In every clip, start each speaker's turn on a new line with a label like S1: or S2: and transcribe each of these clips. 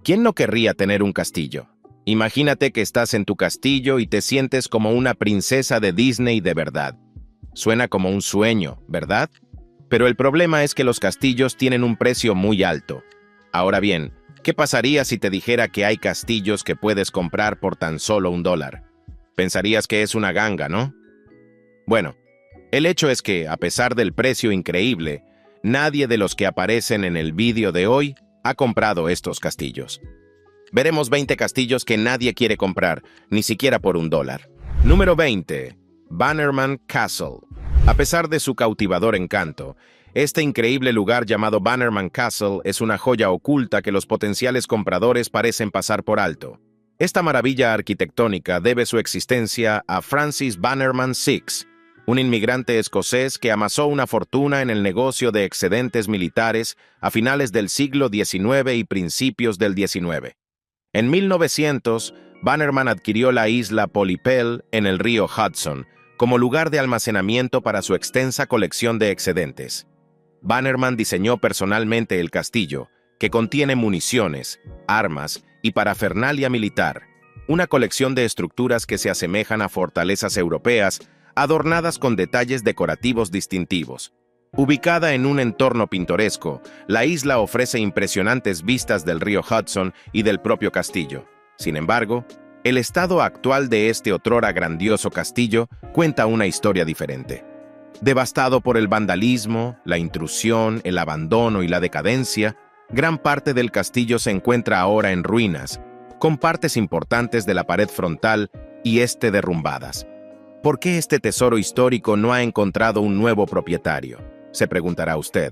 S1: ¿Quién no querría tener un castillo? Imagínate que estás en tu castillo y te sientes como una princesa de Disney de verdad. Suena como un sueño, ¿verdad? Pero el problema es que los castillos tienen un precio muy alto. Ahora bien, ¿qué pasaría si te dijera que hay castillos que puedes comprar por tan solo $1? Pensarías que es una ganga, ¿no? Bueno, el hecho es que, a pesar del precio increíble, nadie de los que aparecen en el vídeo de hoy ha comprado estos castillos. Veremos 20 castillos que nadie quiere comprar, ni siquiera por $1. Número 20. Bannerman Castle. A pesar de su cautivador encanto, este increíble lugar llamado Bannerman Castle es una joya oculta que los potenciales compradores parecen pasar por alto. Esta maravilla arquitectónica debe su existencia a Francis Bannerman Six, un inmigrante escocés que amasó una fortuna en el negocio de excedentes militares a finales del siglo XIX y principios del XIX. En 1900, Bannerman adquirió la isla Polypel en el río Hudson como lugar de almacenamiento para su extensa colección de excedentes. Bannerman diseñó personalmente el castillo, que contiene municiones, armas y parafernalia militar, una colección de estructuras que se asemejan a fortalezas europeas, adornadas con detalles decorativos distintivos. Ubicada en un entorno pintoresco, la isla ofrece impresionantes vistas del río Hudson y del propio castillo. Sin embargo, el estado actual de este otrora grandioso castillo cuenta una historia diferente. Devastado por el vandalismo, la intrusión, el abandono y la decadencia, gran parte del castillo se encuentra ahora en ruinas, con partes importantes de la pared frontal y este derrumbadas. ¿Por qué este tesoro histórico no ha encontrado un nuevo propietario?, se preguntará usted.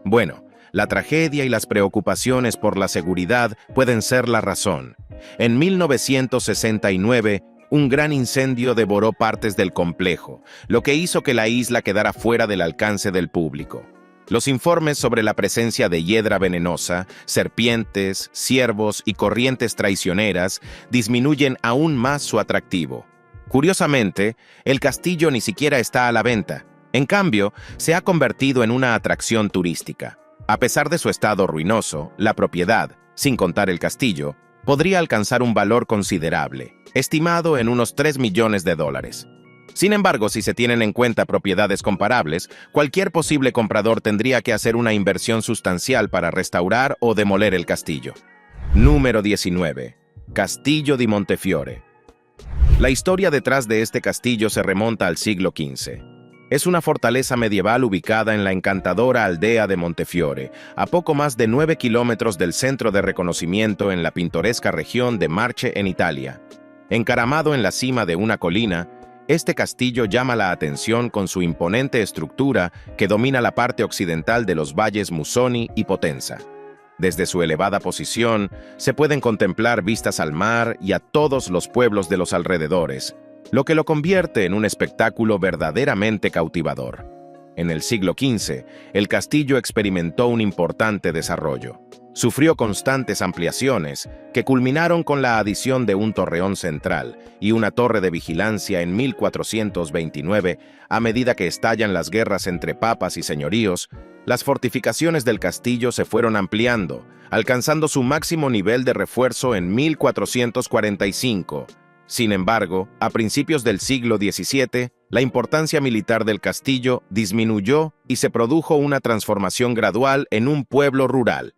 S1: Bueno, la tragedia y las preocupaciones por la seguridad pueden ser la razón. En 1969, un gran incendio devoró partes del complejo, lo que hizo que la isla quedara fuera del alcance del público. Los informes sobre la presencia de hiedra venenosa, serpientes, ciervos y corrientes traicioneras disminuyen aún más su atractivo. Curiosamente, el castillo ni siquiera está a la venta. En cambio, se ha convertido en una atracción turística. A pesar de su estado ruinoso, la propiedad, sin contar el castillo, podría alcanzar un valor considerable, estimado en unos $3 millones. Sin embargo, si se tienen en cuenta propiedades comparables, cualquier posible comprador tendría que hacer una inversión sustancial para restaurar o demoler el castillo. Número 19. Castillo di Montefiore. La historia detrás de este castillo se remonta al siglo XV. Es una fortaleza medieval ubicada en la encantadora aldea de Montefiore, a poco más de 9 kilómetros del centro de reconocimiento en la pintoresca región de Marche, en Italia. Encaramado en la cima de una colina, este castillo llama la atención con su imponente estructura que domina la parte occidental de los valles Musoni y Potenza. Desde su elevada posición, se pueden contemplar vistas al mar y a todos los pueblos de los alrededores, lo que lo convierte en un espectáculo verdaderamente cautivador. En el siglo XV, el castillo experimentó un importante desarrollo. Sufrió constantes ampliaciones que culminaron con la adición de un torreón central y una torre de vigilancia en 1429. A medida que estallan las guerras entre papas y señoríos, las fortificaciones del castillo se fueron ampliando, alcanzando su máximo nivel de refuerzo en 1445. Sin embargo, a principios del siglo XVII, la importancia militar del castillo disminuyó y se produjo una transformación gradual en un pueblo rural.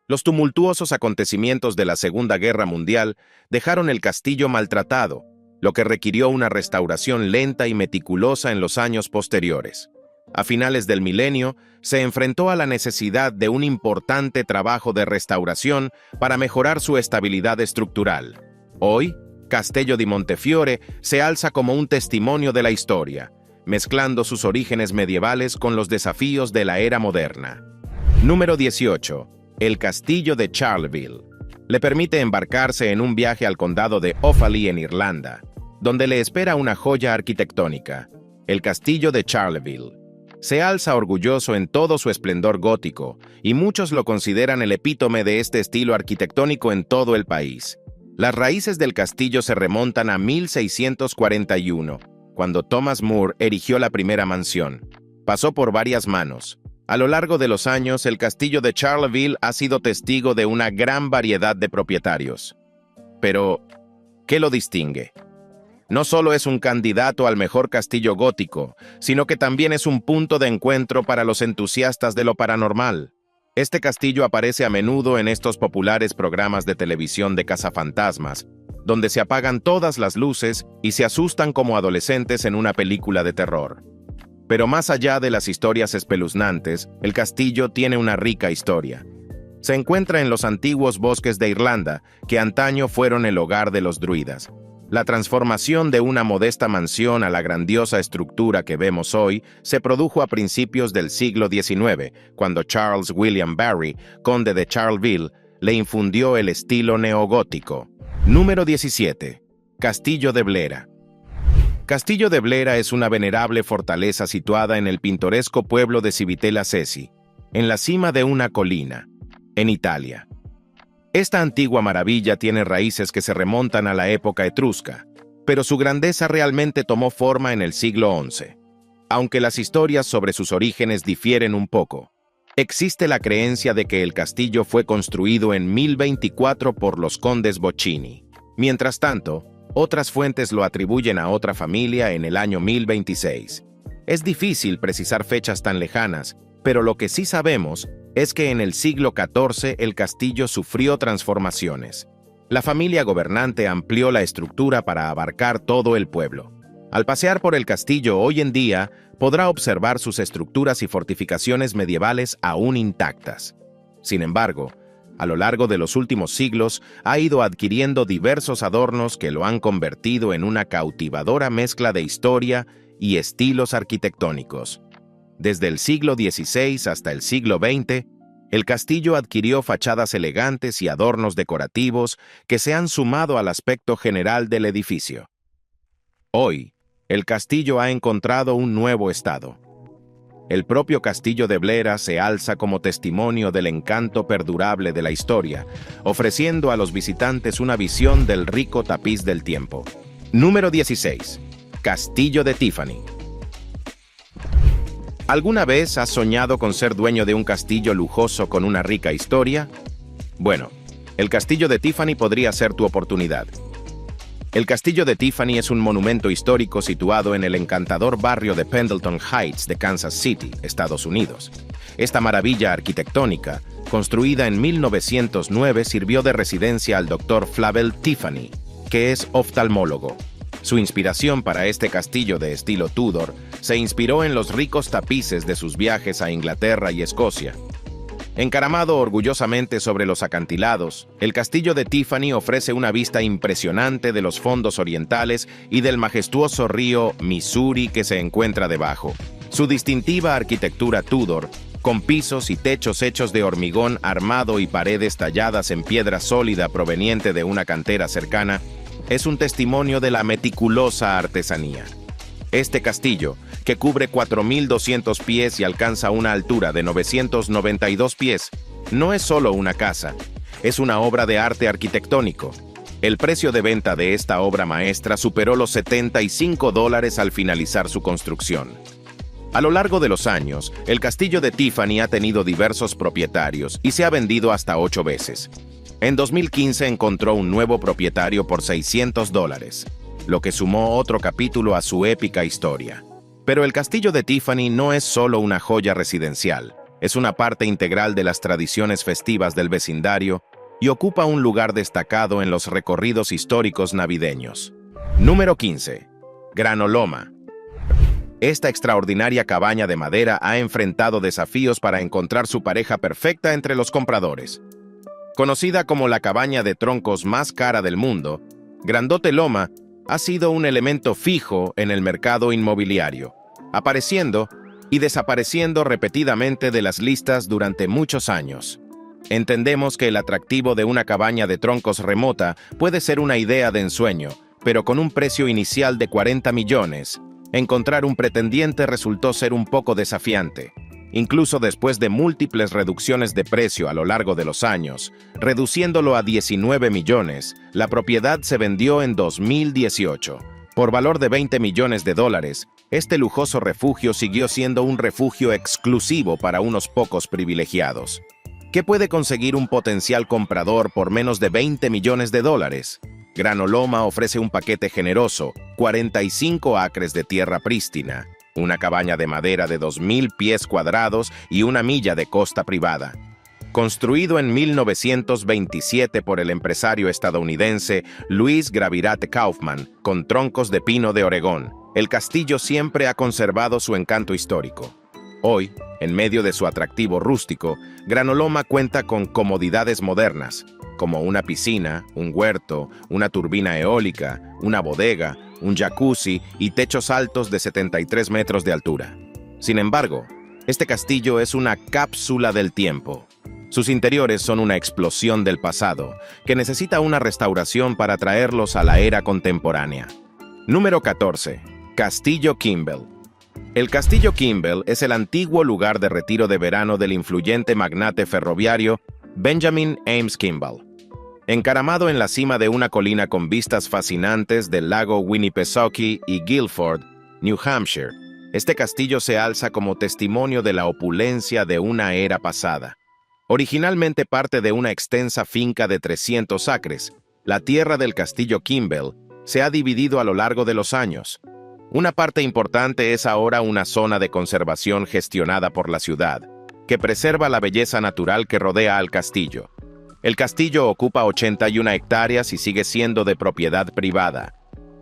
S1: Los tumultuosos acontecimientos de la Segunda Guerra Mundial dejaron el castillo maltratado, lo que requirió una restauración lenta y meticulosa en los años posteriores. A finales del milenio, se enfrentó a la necesidad de un importante trabajo de restauración para mejorar su estabilidad estructural. Hoy, Castello di Montefiore se alza como un testimonio de la historia, mezclando sus orígenes medievales con los desafíos de la era moderna. Número 18. El Castillo de Charleville. Le permite embarcarse en un viaje al condado de Offaly en Irlanda, donde le espera una joya arquitectónica, el Castillo de Charleville. Se alza orgulloso en todo su esplendor gótico, y muchos lo consideran el epítome de este estilo arquitectónico en todo el país. Las raíces del castillo se remontan a 1641, cuando Thomas More erigió la primera mansión. Pasó por varias manos, A lo largo de los años, el castillo de Charleville ha sido testigo de una gran variedad de propietarios. Pero, ¿qué lo distingue? No solo es un candidato al mejor castillo gótico, sino que también es un punto de encuentro para los entusiastas de lo paranormal. Este castillo aparece a menudo en estos populares programas de televisión de cazafantasmas, donde se apagan todas las luces y se asustan como adolescentes en una película de terror. Pero más allá de las historias espeluznantes, el castillo tiene una rica historia. Se encuentra en los antiguos bosques de Irlanda, que antaño fueron el hogar de los druidas. La transformación de una modesta mansión a la grandiosa estructura que vemos hoy se produjo a principios del siglo XIX, cuando Charles William Barry, conde de Charleville, le infundió el estilo neogótico. Número 17. Castillo de Blera. Castillo de Blera es una venerable fortaleza situada en el pintoresco pueblo de Civitella Sesi, en la cima de una colina, en Italia. Esta antigua maravilla tiene raíces que se remontan a la época etrusca, pero su grandeza realmente tomó forma en el siglo XI. Aunque las historias sobre sus orígenes difieren un poco, existe la creencia de que el castillo fue construido en 1024 por los condes Boccini. Mientras tanto, otras fuentes lo atribuyen a otra familia en el año 1026. Es difícil precisar fechas tan lejanas, pero lo que sí sabemos es que en el siglo XIV el castillo sufrió transformaciones. La familia gobernante amplió la estructura para abarcar todo el pueblo. Al pasear por el castillo hoy en día, podrá observar sus estructuras y fortificaciones medievales aún intactas. Sin embargo, a lo largo de los últimos siglos, ha ido adquiriendo diversos adornos que lo han convertido en una cautivadora mezcla de historia y estilos arquitectónicos. Desde el siglo XVI hasta el siglo XX, el castillo adquirió fachadas elegantes y adornos decorativos que se han sumado al aspecto general del edificio. Hoy, el castillo ha encontrado un nuevo estado. El propio castillo de Blera se alza como testimonio del encanto perdurable de la historia, ofreciendo a los visitantes una visión del rico tapiz del tiempo. Número 16. Castillo de Tiffany. ¿Alguna vez has soñado con ser dueño de un castillo lujoso con una rica historia? Bueno, el castillo de Tiffany podría ser tu oportunidad. El castillo de Tiffany es un monumento histórico situado en el encantador barrio de Pendleton Heights de Kansas City, Estados Unidos. Esta maravilla arquitectónica, construida en 1909, sirvió de residencia al Dr. Flavel Tiffany, que es oftalmólogo. Su inspiración para este castillo de estilo Tudor se inspiró en los ricos tapices de sus viajes a Inglaterra y Escocia. Encaramado orgullosamente sobre los acantilados, el castillo de Tiffany ofrece una vista impresionante de los fondos orientales y del majestuoso río Missouri que se encuentra debajo. Su distintiva arquitectura Tudor, con pisos y techos hechos de hormigón armado y paredes talladas en piedra sólida proveniente de una cantera cercana, es un testimonio de la meticulosa artesanía. Este castillo, que cubre 4.200 pies y alcanza una altura de 992 pies, no es solo una casa, es una obra de arte arquitectónico. El precio de venta de esta obra maestra superó los $75 al finalizar su construcción. A lo largo de los años, el castillo de Tiffany ha tenido diversos propietarios y se ha vendido hasta 8 veces. En 2015 encontró un nuevo propietario por $600, lo que sumó otro capítulo a su épica historia. Pero el castillo de Tiffany no es solo una joya residencial, es una parte integral de las tradiciones festivas del vecindario y ocupa un lugar destacado en los recorridos históricos navideños. Número 15. Granoloma. Esta extraordinaria cabaña de madera ha enfrentado desafíos para encontrar su pareja perfecta entre los compradores. Conocida como la cabaña de troncos más cara del mundo, Grandote Loma ha sido un elemento fijo en el mercado inmobiliario, apareciendo y desapareciendo repetidamente de las listas durante muchos años. Entendemos que el atractivo de una cabaña de troncos remota puede ser una idea de ensueño, pero con un precio inicial de 40 millones, encontrar un pretendiente resultó ser un poco desafiante. Incluso después de múltiples reducciones de precio a lo largo de los años, reduciéndolo a 19 millones, la propiedad se vendió en 2018. Por valor de $20 millones, este lujoso refugio siguió siendo un refugio exclusivo para unos pocos privilegiados. ¿Qué puede conseguir un potencial comprador por menos de $20 millones? Granoloma ofrece un paquete generoso, 45 acres de tierra prístina, una cabaña de madera de 2.000 pies cuadrados y una milla de costa privada. Construido en 1927 por el empresario estadounidense Louis Gravirat Kaufman, con troncos de pino de Oregón, el castillo siempre ha conservado su encanto histórico. Hoy, en medio de su atractivo rústico, Granoloma cuenta con comodidades modernas, como una piscina, un huerto, una turbina eólica, una bodega, un jacuzzi y techos altos de 73 metros de altura. Sin embargo, este castillo es una cápsula del tiempo. Sus interiores son una explosión del pasado, que necesita una restauración para traerlos a la era contemporánea. Número 14. Castillo Kimball. El Castillo Kimball es el antiguo lugar de retiro de verano del influyente magnate ferroviario Benjamin Ames Kimball. Encaramado en la cima de una colina con vistas fascinantes del lago Winnipesaukee y Guilford, New Hampshire, este castillo se alza como testimonio de la opulencia de una era pasada. Originalmente parte de una extensa finca de 300 acres, la tierra del Castillo Kimball se ha dividido a lo largo de los años. Una parte importante es ahora una zona de conservación gestionada por la ciudad, que preserva la belleza natural que rodea al castillo. El castillo ocupa 81 hectáreas y sigue siendo de propiedad privada.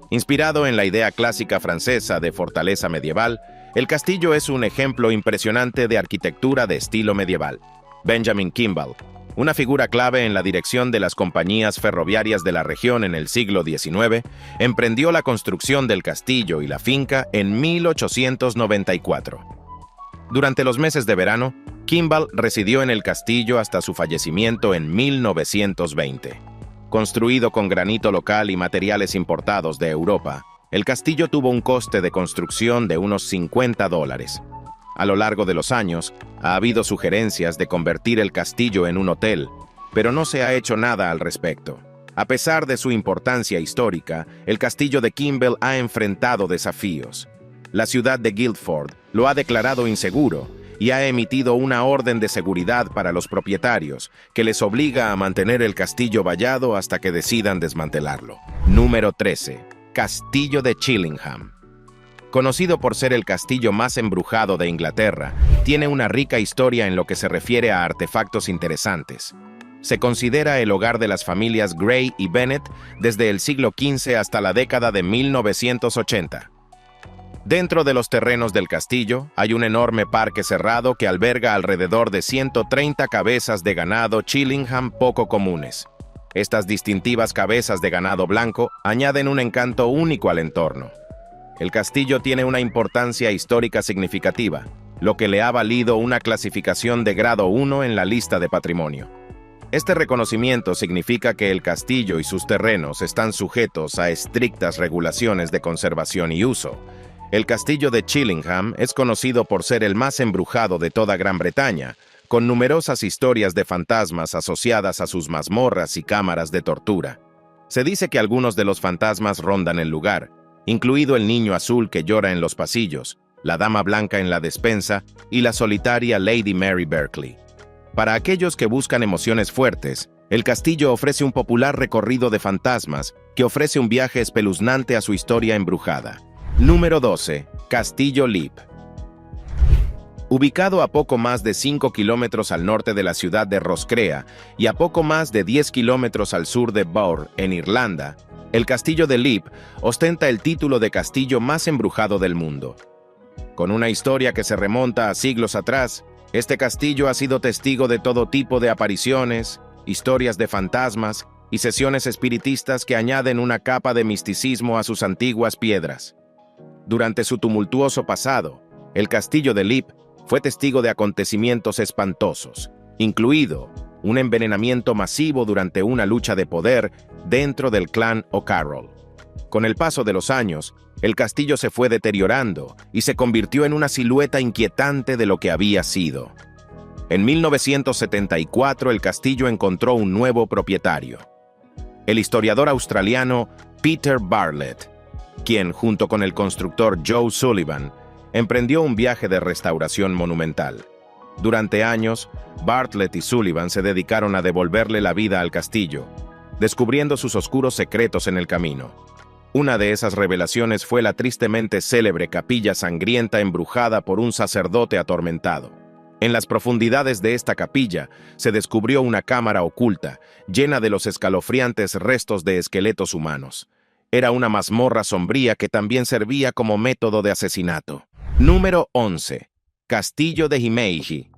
S1: Inspirado en la idea clásica francesa de fortaleza medieval, el castillo es un ejemplo impresionante de arquitectura de estilo medieval. Benjamin Kimball, una figura clave en la dirección de las compañías ferroviarias de la región en el siglo XIX, emprendió la construcción del castillo y la finca en 1894. Durante los meses de verano, Kimball residió en el castillo hasta su fallecimiento en 1920. Construido con granito local y materiales importados de Europa, el castillo tuvo un coste de construcción de unos $50. A lo largo de los años, ha habido sugerencias de convertir el castillo en un hotel, pero no se ha hecho nada al respecto. A pesar de su importancia histórica, el castillo de Kimball ha enfrentado desafíos. La ciudad de Guilford lo ha declarado inseguro y ha emitido una orden de seguridad para los propietarios que les obliga a mantener el castillo vallado hasta que decidan desmantelarlo. Número 13. Castillo de Chillingham. Conocido por ser el castillo más embrujado de Inglaterra, tiene una rica historia en lo que se refiere a artefactos interesantes. Se considera el hogar de las familias Grey y Bennet desde el siglo XV hasta la década de 1980. Dentro de los terrenos del castillo hay un enorme parque cerrado que alberga alrededor de 130 cabezas de ganado Chillingham poco comunes. Estas distintivas cabezas de ganado blanco añaden un encanto único al entorno. El castillo tiene una importancia histórica significativa, lo que le ha valido una clasificación de grado 1 en la lista de patrimonio. Este reconocimiento significa que el castillo y sus terrenos están sujetos a estrictas regulaciones de conservación y uso. El castillo de Chillingham es conocido por ser el más embrujado de toda Gran Bretaña, con numerosas historias de fantasmas asociadas a sus mazmorras y cámaras de tortura. Se dice que algunos de los fantasmas rondan el lugar, incluido el niño azul que llora en los pasillos, la dama blanca en la despensa y la solitaria Lady Mary Berkeley. Para aquellos que buscan emociones fuertes, el castillo ofrece un popular recorrido de fantasmas que ofrece un viaje espeluznante a su historia embrujada. Número 12. Castillo Leap. Ubicado a poco más de 5 kilómetros al norte de la ciudad de Roscrea y a poco más de 10 kilómetros al sur de Bourne, en Irlanda, el castillo de Leap ostenta el título de castillo más embrujado del mundo. Con una historia que se remonta a siglos atrás, este castillo ha sido testigo de todo tipo de apariciones, historias de fantasmas y sesiones espiritistas que añaden una capa de misticismo a sus antiguas piedras. Durante su tumultuoso pasado, el castillo de Leap fue testigo de acontecimientos espantosos, incluido un envenenamiento masivo durante una lucha de poder dentro del clan O'Carroll. Con el paso de los años, el castillo se fue deteriorando y se convirtió en una silueta inquietante de lo que había sido. En 1974, el castillo encontró un nuevo propietario, el historiador australiano Peter Bartlett. quien, junto con el constructor Joe Sullivan, emprendió un viaje de restauración monumental. Durante años, Bartlett y Sullivan se dedicaron a devolverle la vida al castillo, descubriendo sus oscuros secretos en el camino. Una de esas revelaciones fue la tristemente célebre capilla sangrienta embrujada por un sacerdote atormentado. En las profundidades de esta capilla se descubrió una cámara oculta, llena de los escalofriantes restos de esqueletos humanos. Era una mazmorra sombría que también servía como método de asesinato. Número 11. Castillo de Himeji.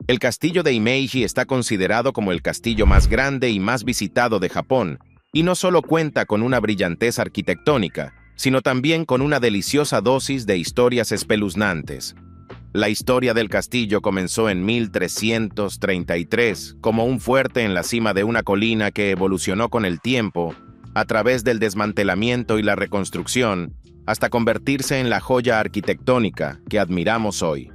S1: El castillo de Himeji está considerado como el castillo más grande y más visitado de Japón, y no solo cuenta con una brillantez arquitectónica, sino también con una deliciosa dosis de historias espeluznantes. La historia del castillo comenzó en 1333 como un fuerte en la cima de una colina que evolucionó con el tiempo, a través del desmantelamiento y la reconstrucción, hasta convertirse en la joya arquitectónica que admiramos hoy.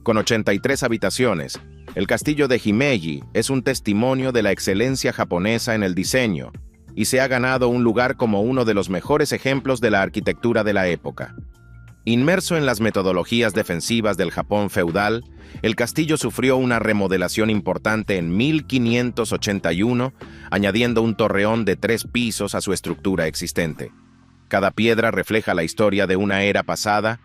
S1: Con 83 habitaciones, el castillo de Himeji es un testimonio de la excelencia japonesa en el diseño, y se ha ganado un lugar como uno de los mejores ejemplos de la arquitectura de la época. Inmerso en las metodologías defensivas del Japón feudal, el castillo sufrió una remodelación importante en 1581, añadiendo un torreón de 3 pisos a su estructura existente. Cada piedra refleja la historia de una era pasada,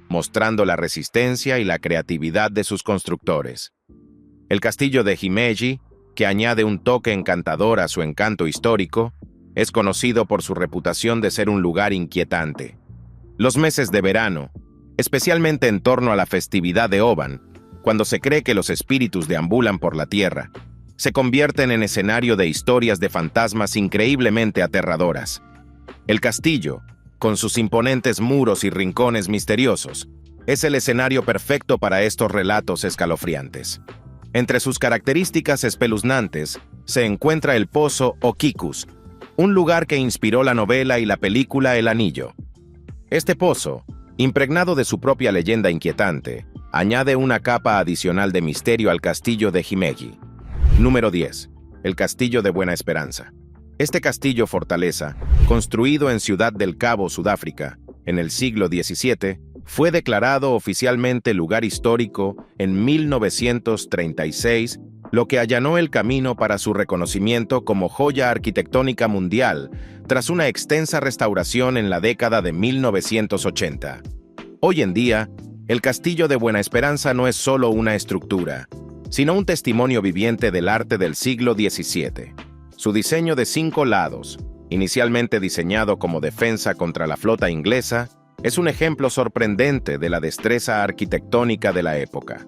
S1: mostrando la resistencia y la creatividad de sus constructores. El castillo de Himeji, que añade un toque encantador a su encanto histórico, es conocido por su reputación de ser un lugar inquietante. Los meses de verano, especialmente en torno a la festividad de Oban, cuando se cree que los espíritus deambulan por la tierra, se convierten en escenario de historias de fantasmas increíblemente aterradoras. El castillo, con sus imponentes muros y rincones misteriosos, es el escenario perfecto para estos relatos escalofriantes. Entre sus características espeluznantes se encuentra el Pozo Okikus, un lugar que inspiró la novela y la película El Anillo. Este pozo, impregnado de su propia leyenda inquietante, añade una capa adicional de misterio al castillo de Himeji. Número 10. El Castillo de Buena Esperanza. Este castillo-fortaleza, construido en Ciudad del Cabo, Sudáfrica, en el siglo XVII, fue declarado oficialmente lugar histórico en 1936, lo que allanó el camino para su reconocimiento como joya arquitectónica mundial tras una extensa restauración en la década de 1980. Hoy en día, el Castillo de Buena Esperanza no es solo una estructura, sino un testimonio viviente del arte del siglo XVII. Su diseño de 5 lados, inicialmente diseñado como defensa contra la flota inglesa, es un ejemplo sorprendente de la destreza arquitectónica de la época.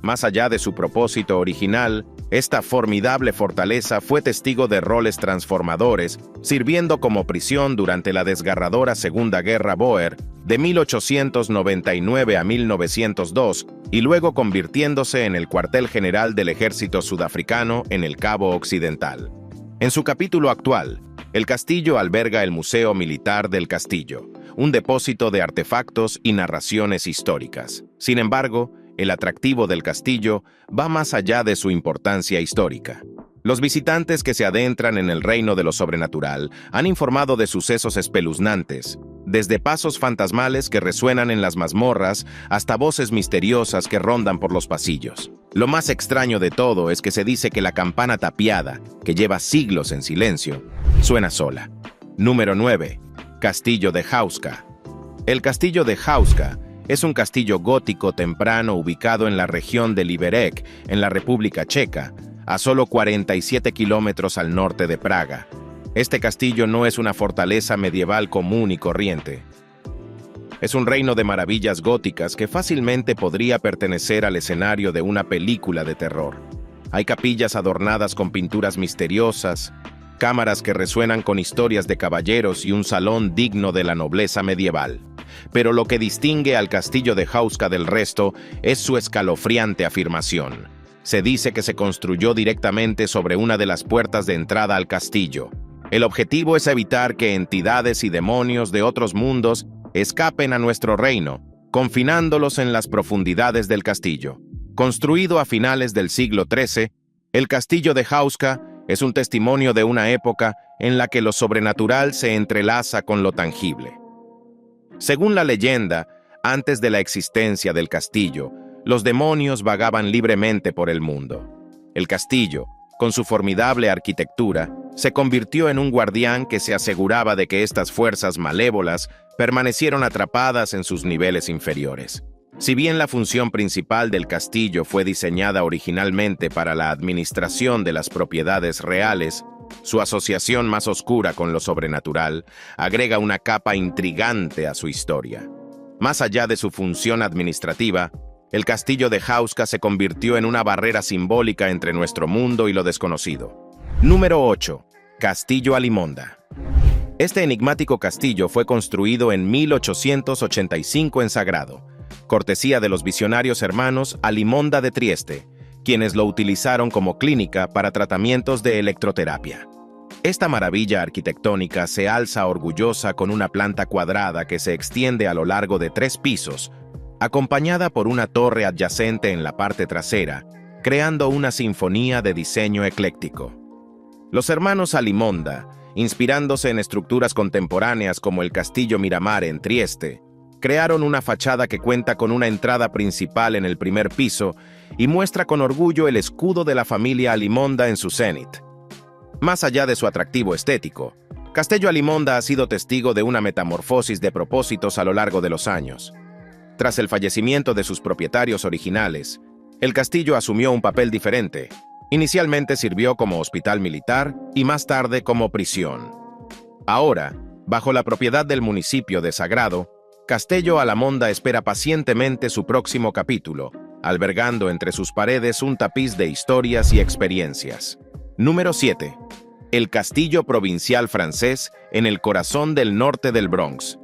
S1: Más allá de su propósito original, esta formidable fortaleza fue testigo de roles transformadores, sirviendo como prisión durante la desgarradora Segunda Guerra Boer de 1899 a 1902 y luego convirtiéndose en el cuartel general del ejército sudafricano en el Cabo Occidental. En su capítulo actual, el castillo alberga el Museo Militar del Castillo, un depósito de artefactos y narraciones históricas. Sin embargo, el atractivo del castillo va más allá de su importancia histórica. Los visitantes que se adentran en el reino de lo sobrenatural han informado de sucesos espeluznantes, desde pasos fantasmales que resuenan en las mazmorras hasta voces misteriosas que rondan por los pasillos. Lo más extraño de todo es que se dice que la campana tapiada, que lleva siglos en silencio, suena sola. Número 9. Castillo de Hauska. El castillo de Hauska es un castillo gótico temprano ubicado en la región de Liberec, en la República Checa, a solo 47 kilómetros al norte de Praga. Este castillo no es una fortaleza medieval común y corriente. Es un reino de maravillas góticas que fácilmente podría pertenecer al escenario de una película de terror. Hay capillas adornadas con pinturas misteriosas, cámaras que resuenan con historias de caballeros y un salón digno de la nobleza medieval. Pero lo que distingue al castillo de Hauska del resto es su escalofriante afirmación. Se dice que se construyó directamente sobre una de las puertas de entrada al castillo. El objetivo es evitar que entidades y demonios de otros mundos escapen a nuestro reino, confinándolos en las profundidades del castillo. Construido a finales del siglo XIII, el castillo de Hauska es un testimonio de una época en la que lo sobrenatural se entrelaza con lo tangible. Según la leyenda, antes de la existencia del castillo, los demonios vagaban libremente por el mundo. El castillo, con su formidable arquitectura, se convirtió en un guardián que se aseguraba de que estas fuerzas malévolas permanecieron atrapadas en sus niveles inferiores. Si bien la función principal del castillo fue diseñada originalmente para la administración de las propiedades reales, su asociación más oscura con lo sobrenatural agrega una capa intrigante a su historia. Más allá de su función administrativa, el castillo de Hauska se convirtió en una barrera simbólica entre nuestro mundo y lo desconocido. Número 8. Castillo Alimonda. Este enigmático castillo fue construido en 1885 en Sagrado, cortesía de los visionarios hermanos Alimonda de Trieste, quienes lo utilizaron como clínica para tratamientos de electroterapia. Esta maravilla arquitectónica se alza orgullosa con una planta cuadrada que se extiende a lo largo de 3 pisos, acompañada por una torre adyacente en la parte trasera, creando una sinfonía de diseño ecléctico. Los hermanos Alimonda, inspirándose en estructuras contemporáneas como el Castillo Miramar en Trieste, crearon una fachada que cuenta con una entrada principal en el primer piso y muestra con orgullo el escudo de la familia Alimonda en su cenit. Más allá de su atractivo estético, Castello Alimonda ha sido testigo de una metamorfosis de propósitos a lo largo de los años. Tras el fallecimiento de sus propietarios originales, el castillo asumió un papel diferente. Inicialmente sirvió como hospital militar y más tarde como prisión. Ahora, bajo la propiedad del municipio de Sagrado, Castello Alimonda espera pacientemente su próximo capítulo, albergando entre sus paredes un tapiz de historias y experiencias. Número 7. El Castillo Provincial Francés en el corazón del norte del Bronx.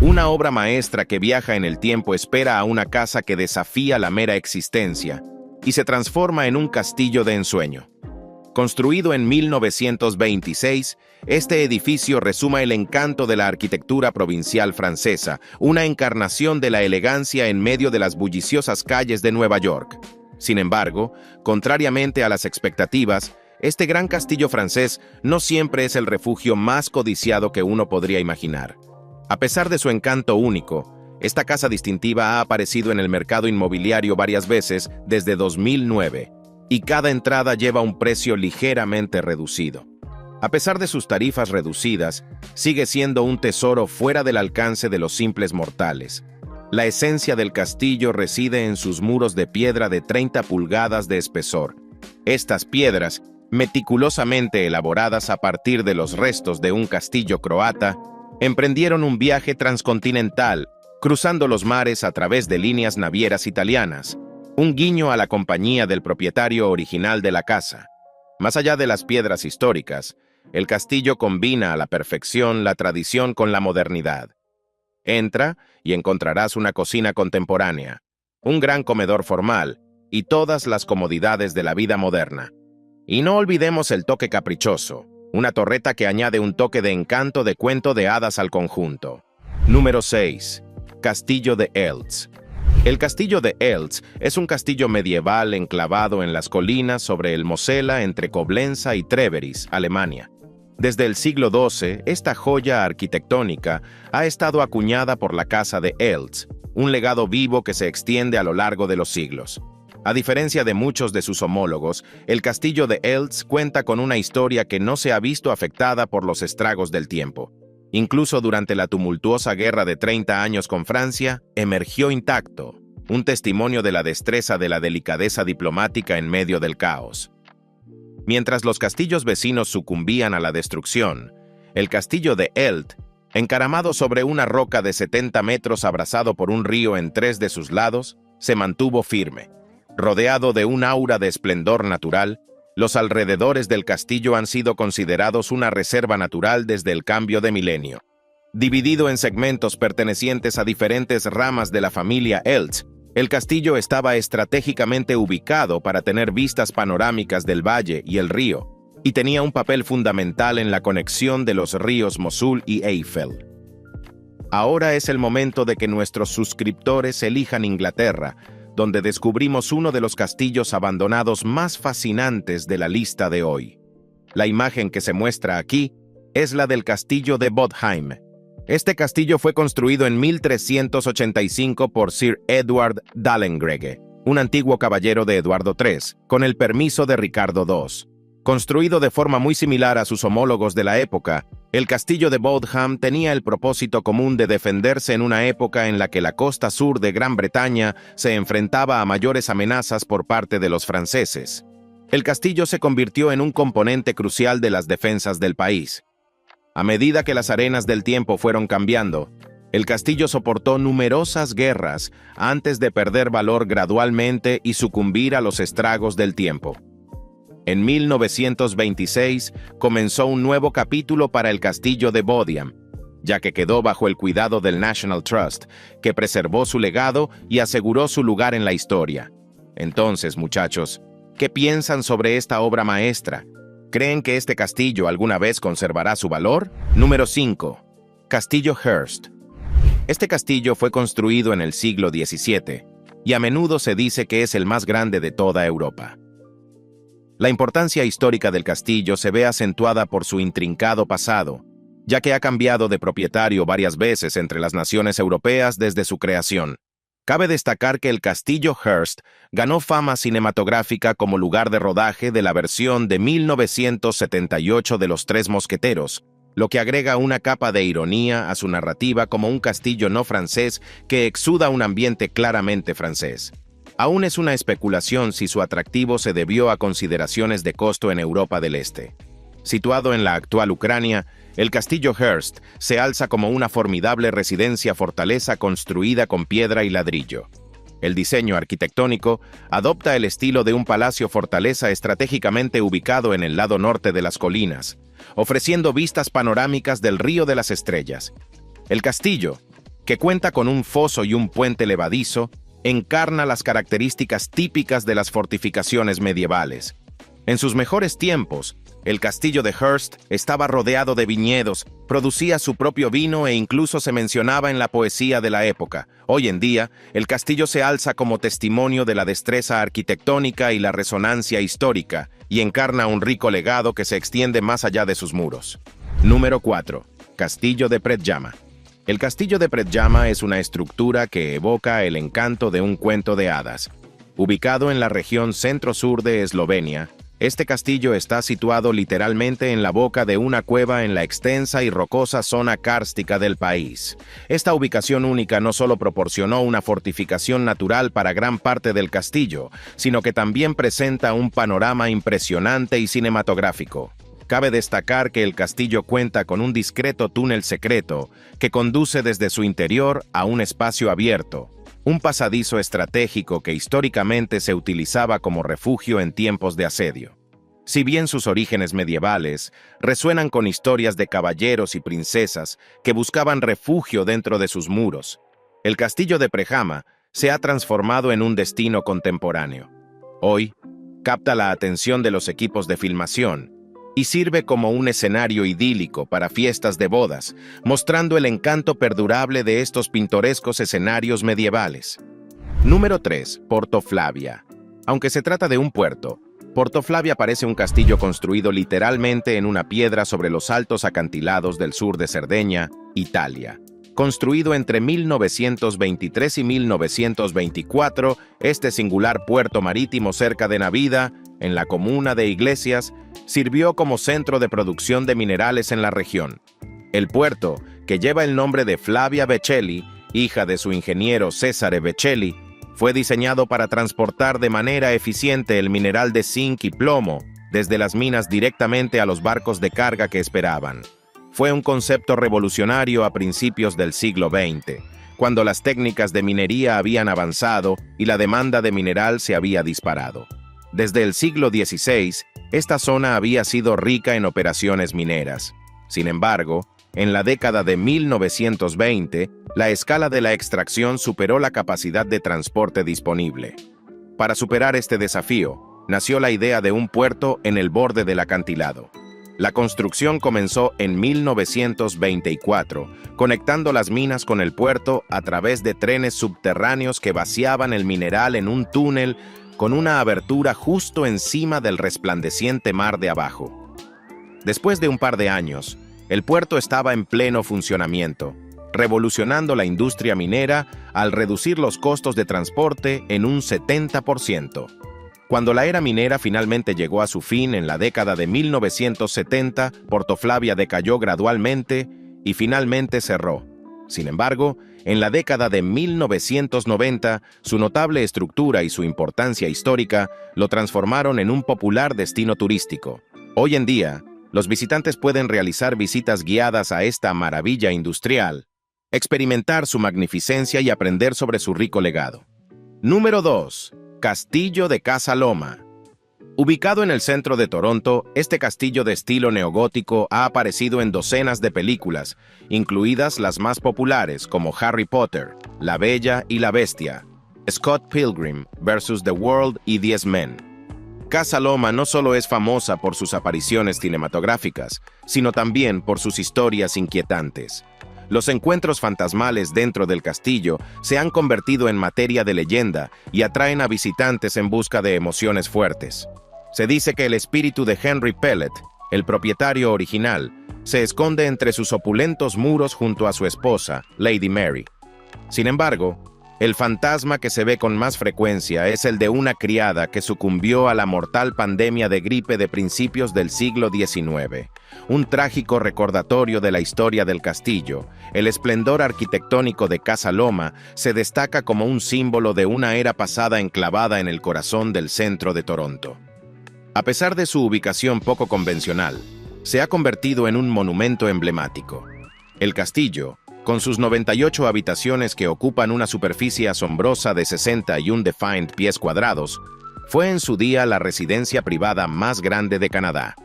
S1: Una obra maestra que viaja en el tiempo espera a una casa que desafía la mera existencia y se transforma en un castillo de ensueño. Construido en 1926, este edificio resuma el encanto de la arquitectura provincial francesa, una encarnación de la elegancia en medio de las bulliciosas calles de Nueva York. Sin embargo, contrariamente a las expectativas, este gran castillo francés no siempre es el refugio más codiciado que uno podría imaginar. A pesar de su encanto único, esta casa distintiva ha aparecido en el mercado inmobiliario varias veces desde 2009, y cada entrada lleva un precio ligeramente reducido. A pesar de sus tarifas reducidas, sigue siendo un tesoro fuera del alcance de los simples mortales. La esencia del castillo reside en sus muros de piedra de 30 pulgadas de espesor. Estas piedras, meticulosamente elaboradas a partir de los restos de un castillo croata, emprendieron un viaje transcontinental, cruzando los mares a través de líneas navieras italianas, un guiño a la compañía del propietario original de la casa. Más allá de las piedras históricas, el castillo combina a la perfección la tradición con la modernidad. Entra y encontrarás una cocina contemporánea, un gran comedor formal y todas las comodidades de la vida moderna. Y no olvidemos el toque caprichoso, una torreta que añade un toque de encanto de cuento de hadas al conjunto. Número 6. Castillo de Eltz. El castillo de Eltz es un castillo medieval enclavado en las colinas sobre el Mosela entre Coblenza y Treveris, Alemania. Desde el siglo XII, esta joya arquitectónica ha estado acuñada por la Casa de Eltz, un legado vivo que se extiende a lo largo de los siglos. A diferencia de muchos de sus homólogos, el castillo de Eltz cuenta con una historia que no se ha visto afectada por los estragos del tiempo. Incluso durante la tumultuosa guerra de 30 años con Francia, emergió intacto, un testimonio de la destreza de la delicadeza diplomática en medio del caos. Mientras los castillos vecinos sucumbían a la destrucción, el castillo de Eltz, encaramado sobre una roca de 70 metros abrazado por un río en 3 de sus lados, se mantuvo firme. Rodeado de un aura de esplendor natural, los alrededores del castillo han sido considerados una reserva natural desde el cambio de milenio. Dividido en segmentos pertenecientes a diferentes ramas de la familia Eltz, el castillo estaba estratégicamente ubicado para tener vistas panorámicas del valle y el río, y tenía un papel fundamental en la conexión de los ríos Mosul y Eifel. Ahora es el momento de que nuestros suscriptores elijan Inglaterra, donde descubrimos uno de los castillos abandonados más fascinantes de la lista de hoy. La imagen que se muestra aquí es la del castillo de Bodheim. Este castillo fue construido en 1385 por Sir Edward Dahlengregge, un antiguo caballero de Eduardo III, con el permiso de Ricardo II. Construido de forma muy similar a sus homólogos de la época, el castillo de Bowdham tenía el propósito común de defenderse en una época en la que la costa sur de Gran Bretaña se enfrentaba a mayores amenazas por parte de los franceses. El castillo se convirtió en un componente crucial de las defensas del país. A medida que las arenas del tiempo fueron cambiando, el castillo soportó numerosas guerras antes de perder valor gradualmente y sucumbir a los estragos del tiempo. En 1926 comenzó un nuevo capítulo para el castillo de Bodiam, ya que quedó bajo el cuidado del National Trust, que preservó su legado y aseguró su lugar en la historia. Entonces, muchachos, ¿qué piensan sobre esta obra maestra? ¿Creen que este castillo alguna vez conservará su valor? Número 5. Castillo Hearst. Este castillo fue construido en el siglo XVII y a menudo se dice que es el más grande de toda Europa. La importancia histórica del castillo se ve acentuada por su intrincado pasado, ya que ha cambiado de propietario varias veces entre las naciones europeas desde su creación. Cabe destacar que el castillo Hearst ganó fama cinematográfica como lugar de rodaje de la versión de 1978 de Los Tres Mosqueteros, lo que agrega una capa de ironía a su narrativa como un castillo no francés que exuda un ambiente claramente francés. Aún es una especulación si su atractivo se debió a consideraciones de costo en Europa del Este. Situado en la actual Ucrania, el castillo Hearst se alza como una formidable residencia-fortaleza construida con piedra y ladrillo. El diseño arquitectónico adopta el estilo de un palacio-fortaleza estratégicamente ubicado en el lado norte de las colinas, ofreciendo vistas panorámicas del Río de las Estrellas. El castillo, que cuenta con un foso y un puente levadizo, encarna las características típicas de las fortificaciones medievales. En sus mejores tiempos, el castillo de Hearst estaba rodeado de viñedos, producía su propio vino e incluso se mencionaba en la poesía de la época. Hoy en día, el castillo se alza como testimonio de la destreza arquitectónica y la resonancia histórica, y encarna un rico legado que se extiende más allá de sus muros. Número 4. Castillo de Predjama. El castillo de Predjama es una estructura que evoca el encanto de un cuento de hadas. Ubicado en la región centro-sur de Eslovenia, este castillo está situado literalmente en la boca de una cueva en la extensa y rocosa zona kárstica del país. Esta ubicación única no solo proporcionó una fortificación natural para gran parte del castillo, sino que también presenta un panorama impresionante y cinematográfico. Cabe destacar que el castillo cuenta con un discreto túnel secreto que conduce desde su interior a un espacio abierto, un pasadizo estratégico que históricamente se utilizaba como refugio en tiempos de asedio. Si bien sus orígenes medievales resuenan con historias de caballeros y princesas que buscaban refugio dentro de sus muros, el castillo de Predjama se ha transformado en un destino contemporáneo. Hoy, capta la atención de los equipos de filmación y sirve como un escenario idílico para fiestas de bodas, mostrando el encanto perdurable de estos pintorescos escenarios medievales. Número 3. Porto Flavia. Aunque se trata de un puerto, Porto Flavia parece un castillo construido literalmente en una piedra sobre los altos acantilados del sur de Cerdeña, Italia. Construido entre 1923 y 1924, este singular puerto marítimo cerca de Navida, en la comuna de Iglesias, sirvió como centro de producción de minerales en la región. El puerto, que lleva el nombre de Flavia Vecelli, hija de su ingeniero Cesare Vecelli, fue diseñado para transportar de manera eficiente el mineral de zinc y plomo desde las minas directamente a los barcos de carga que esperaban. Fue un concepto revolucionario a principios del siglo XX, cuando las técnicas de minería habían avanzado y la demanda de mineral se había disparado. Desde el siglo XVI, esta zona había sido rica en operaciones mineras. Sin embargo, en la década de 1920, la escala de la extracción superó la capacidad de transporte disponible. Para superar este desafío, nació la idea de un puerto en el borde del acantilado. La construcción comenzó en 1924, conectando las minas con el puerto a través de trenes subterráneos que vaciaban el mineral en un túnel con una abertura justo encima del resplandeciente mar de abajo. Después de un par de años, El puerto estaba en pleno funcionamiento, revolucionando la industria minera al reducir los costos de transporte en un 70%. Cuando la era minera finalmente llegó a su fin en la década de 1970, Portoflavia decayó gradualmente y finalmente cerró. Sin embargo, en la década de 1990, su notable estructura y su importancia histórica lo transformaron en un popular destino turístico. Hoy en día, los visitantes pueden realizar visitas guiadas a esta maravilla industrial, experimentar su magnificencia y aprender sobre su rico legado. Número 2. Castillo de Casa Loma. Ubicado en el centro de Toronto, este castillo de estilo neogótico ha aparecido en docenas de películas, incluidas las más populares como Harry Potter, La Bella y la Bestia, Scott Pilgrim vs. The World y 10 Men. Casa Loma no solo es famosa por sus apariciones cinematográficas, sino también por sus historias inquietantes. Los encuentros fantasmales dentro del castillo se han convertido en materia de leyenda y atraen a visitantes en busca de emociones fuertes. Se dice que el espíritu de Henry Pellet, el propietario original, se esconde entre sus opulentos muros junto a su esposa, Lady Mary. Sin embargo, el fantasma que se ve con más frecuencia es el de una criada que sucumbió a la mortal pandemia de gripe de principios del siglo XIX. Un trágico recordatorio de la historia del castillo, el esplendor arquitectónico de Casa Loma se destaca como un símbolo de una era pasada enclavada en el corazón del centro de Toronto. A pesar de su ubicación poco convencional, se ha convertido en un monumento emblemático. El castillo, con sus 98 habitaciones que ocupan una superficie asombrosa de 61 defined pies cuadrados, fue en su día la residencia privada más grande de Canadá.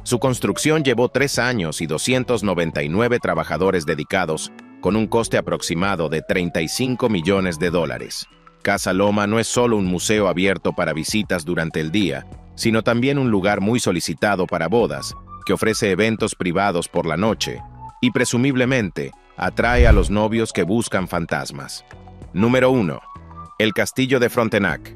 S1: Su construcción llevó 3 años y 299 trabajadores dedicados, con un coste aproximado de $35 millones. Casa Loma no es solo un museo abierto para visitas durante el día, sino también un lugar muy solicitado para bodas, que ofrece eventos privados por la noche, y presumiblemente atrae a los novios que buscan fantasmas. Número 1. El Castillo de Frontenac.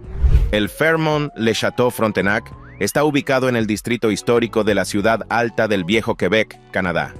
S1: El Fairmont Le Château Frontenac está ubicado en el distrito histórico de la Ciudad Alta del Viejo Quebec, Canadá.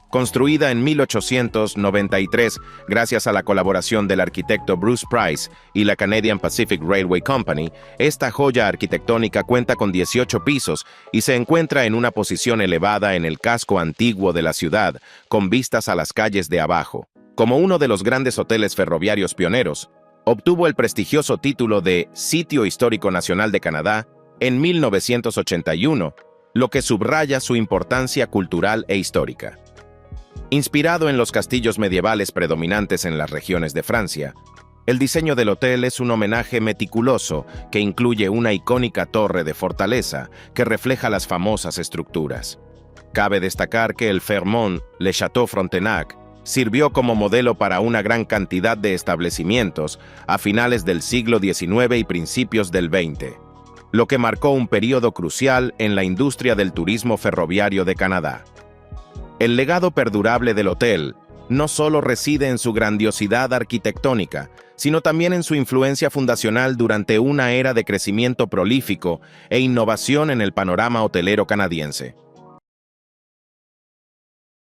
S1: Construida en 1893 gracias a la colaboración del arquitecto Bruce Price y la Canadian Pacific Railway Company, esta joya arquitectónica cuenta con 18 pisos y se encuentra en una posición elevada en el casco antiguo de la ciudad, con vistas a las calles de abajo. Como uno de los grandes hoteles ferroviarios pioneros, obtuvo el prestigioso título de Sitio Histórico Nacional de Canadá en 1981, lo que subraya su importancia cultural e histórica. Inspirado en los castillos medievales predominantes en las regiones de Francia, el diseño del hotel es un homenaje meticuloso que incluye una icónica torre de fortaleza que refleja las famosas estructuras. Cabe destacar que el Fairmont Le Château Frontenac sirvió como modelo para una gran cantidad de establecimientos a finales del siglo XIX y principios del XX, lo que marcó un período crucial en la industria del turismo ferroviario de Canadá. El legado perdurable del hotel no solo reside en su grandiosidad arquitectónica, sino también en su influencia fundacional durante una era de crecimiento prolífico e innovación en el panorama hotelero canadiense.